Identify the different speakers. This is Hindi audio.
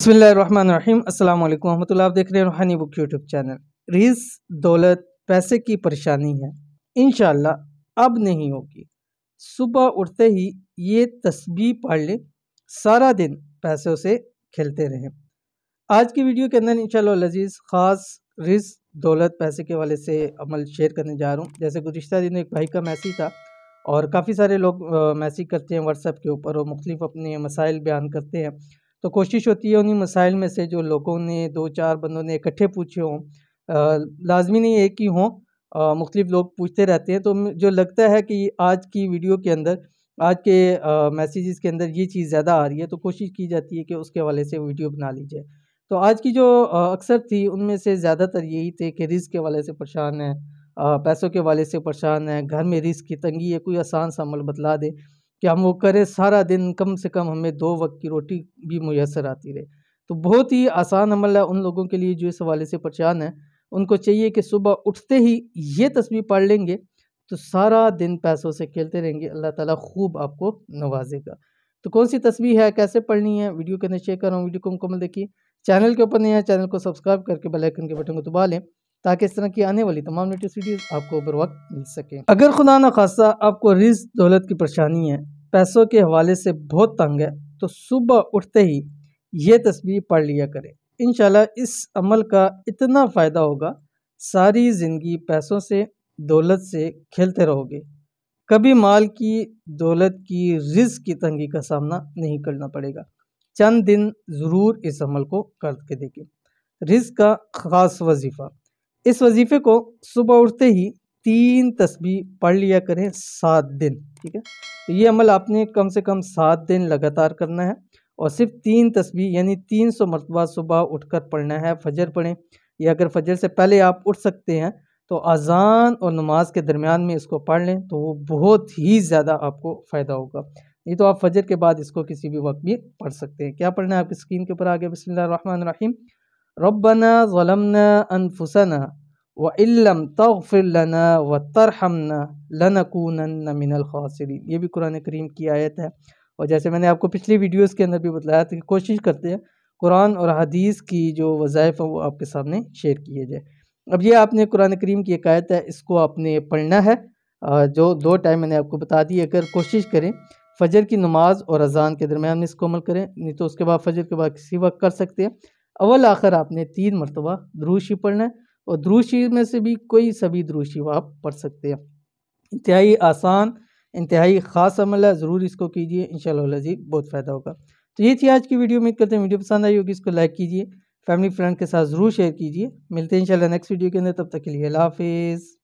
Speaker 1: बिस्मिल्लाहिर्रहमानिर्रहीम अस्सलाम वालेकुम रहमतुल्लाह। आप देख रहे हैं रूहानी बुक यूट्यूब चैनल। रिज़्क़ दौलत पैसे की परेशानी है, इंशाअल्लाह अब नहीं होगी। सुबह उठते ही ये तस्बीह पढ़ लें, सारा दिन पैसों से खेलते रहें। आज की वीडियो के अंदर इंशाअल्लाह अज़ीज़ ख़ास रिज़्क़ दौलत पैसे के हवाले से अमल शेयर करने जा रहा हूँ। जैसे गुज़िश्ता दिनों एक भाई का मैसेज था और काफ़ी सारे लोग मैसेज करते हैं व्हाट्सएप के ऊपर और मुख्तलिफ अपने मसाइल बयान करते हैं। तो कोशिश होती है उन्हीं मसाइल में से जो लोगों ने 2-4 बंदों ने इकट्ठे पूछे हों, लाजमी नहीं एक ही हों, मुख्तलिफ लोग पूछते रहते हैं। तो जो लगता है कि आज की वीडियो के अंदर आज के मैसेजेस के अंदर ये चीज़ ज़्यादा आ रही है, तो कोशिश की जाती है कि उसके हवाले से वीडियो बना ली जाए। तो आज की जो अक्सर थी उनमें से ज़्यादातर यही थे कि रिज़्क़ के हवाले से परेशान है, पैसों के हवाले से परेशान है, घर में रिज़्क़ की तंगी है, कोई आसान सा अमल बतला दे कि हम वो करें, सारा दिन कम से कम हमें 2 वक़्त की रोटी भी मुयस्सर आती रहे। तो बहुत ही आसान अमल है उन लोगों के लिए जो इस हवाले से परेशान हैं। उनको चाहिए कि सुबह उठते ही ये तस्बीह पढ़ लेंगे तो सारा दिन पैसों से खेलते रहेंगे, अल्लाह ताला खूब आपको नवाज़ेगा। तो कौन सी तस्बीह है, कैसे पढ़नी है, वीडियो के अंदर शेयर कर रहा हूँ। वीडियो को मुकम्मल देखिए। चैनल के ऊपर नए हैं, चैनल को सब्सक्राइब करके बेल आइकन के बटन को दबा लें ताकि इस तरह की आने वाली तमाम लेटेस्ट वीडियोस आपको बर वक्त मिल सकें। अगर खुदा न खास्ता आपको रिज़्क़ दौलत की परेशानी है, पैसों के हवाले से बहुत तंग है, तो सुबह उठते ही ये तस्बीह पढ़ लिया करें। इंशाल्लाह इस अमल का इतना फ़ायदा होगा, सारी ज़िंदगी पैसों से दौलत से खेलते रहोगे, कभी माल की दौलत की रिज़्क़ की तंगी का सामना नहीं करना पड़ेगा। चंद दिन ज़रूर इस अमल को करके देखें। रिज़्क़ का ख़ास वजीफ़ा, इस वजीफ़े को सुबह उठते ही 3 तस्बीह पढ़ लिया करें 7 दिन, ठीक है। तो ये अमल आपने कम से कम 7 दिन लगातार करना है और सिर्फ 3 तस्बीह यानी 300 मरतबा सुबह उठकर पढ़ना है। फजर पढ़ें या अगर फजर से पहले आप उठ सकते हैं तो अज़ान और नमाज के दरमियान में इसको पढ़ लें, तो वो बहुत ही ज़्यादा आपको फ़ायदा होगा। नहीं तो आप फजर के बाद इसको किसी भी वक्त भी पढ़ सकते हैं। क्या पढ़ना है आपकी स्क्रीन के ऊपर आ गया। बिस्मिल्लाहिर्रहमानिर्रहीम। रब्बना ज़लमना अनफुसना व इल्लम तग़फिर लना व तरहमना लनकूनन्ना मिनल ख़ासिरीन। ये भी कुरान करीम की आयत है और जैसे मैंने आपको पिछली वीडियोस के अंदर भी बताया था कि कोशिश करते हैं कुरान और हदीस की जो वज़ाइफ़ है वो आपके सामने शेयर किए जाए। अब ये आपने कुरान करीम की एक आयत है, इसको आपने पढ़ना है। जो 2 टाइम मैंने आपको बता दी, अगर कोशिश करें फजर की नमाज और अज़ान के दरमियान में इसको अमल करें, नहीं तो उसके बाद फजर के बाद किसी वक्त कर सकते हैं। अव्वल आखिर आपने 3 मरतबा दुरूद शरीफ पढ़ना है और दुरूद शरीफ में से भी कोई सभी दुरूद शरीफ आप पढ़ सकते हैं। इंतहाई आसान, इंतहाई ख़ास अमल है, ज़रूर इसको कीजिए, इंशाअल्लाह अज़ीज़ बहुत फ़ायदा होगा। तो ये थी आज की वीडियो। उम्मीद करते हैं वीडियो पसंद आई होगी। इसको लाइक कीजिए, फैमिली फ्रेंड के साथ ज़रूर शेयर कीजिए। मिलते हैं इंशाअल्लाह नेक्स्ट वीडियो के अंदर, तब तक के लिए अल्लाह हाफ़िज़।